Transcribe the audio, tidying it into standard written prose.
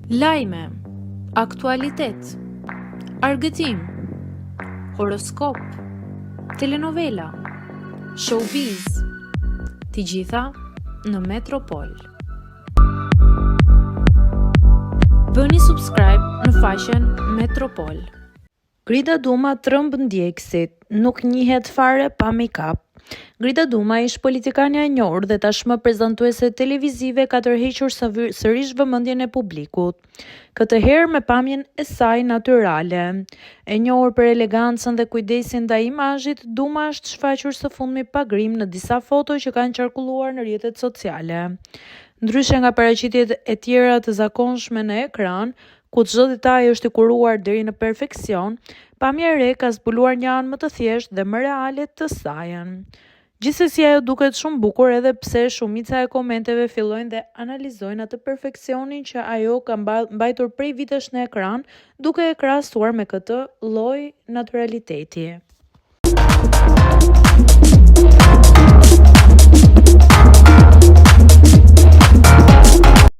Lajme, aktualitet, argëtim, horoskop, telenovela, showbiz, të gjitha në Metropol. Bëni subscribe në faqen Metropol. Grida Duma trëmb ndjekësit, nuk njihet fare pa make-up. Grida Duma ish politikania e njohur dhe tashmë prezantuese televizive ka tërhequr sërish vëmendjen e publikut. Këtë herë me pamjen e saj natyrale. E njohur për elegancën dhe kujdesin ndaj imazhit, Duma është shfaqur së fundmi pa grim në disa foto që kanë qarkulluar në rrjetet sociale. Ndryshe nga paraqitjet e tjera të zakonshme në ekran, ku çdo detaj është i kuruar deri në perfeksion, pamja e re ka zbuluar një anë më të thjeshtë dhe më reale të saj. Gjithsesi ajo duket shumë bukur edhe pse shumica e komenteve fillojnë dhe analizojnë atë perfeksionin që ajo ka mbajtur prej vitesh në ekran, duke e krahasuar me këtë lloj naturaliteti.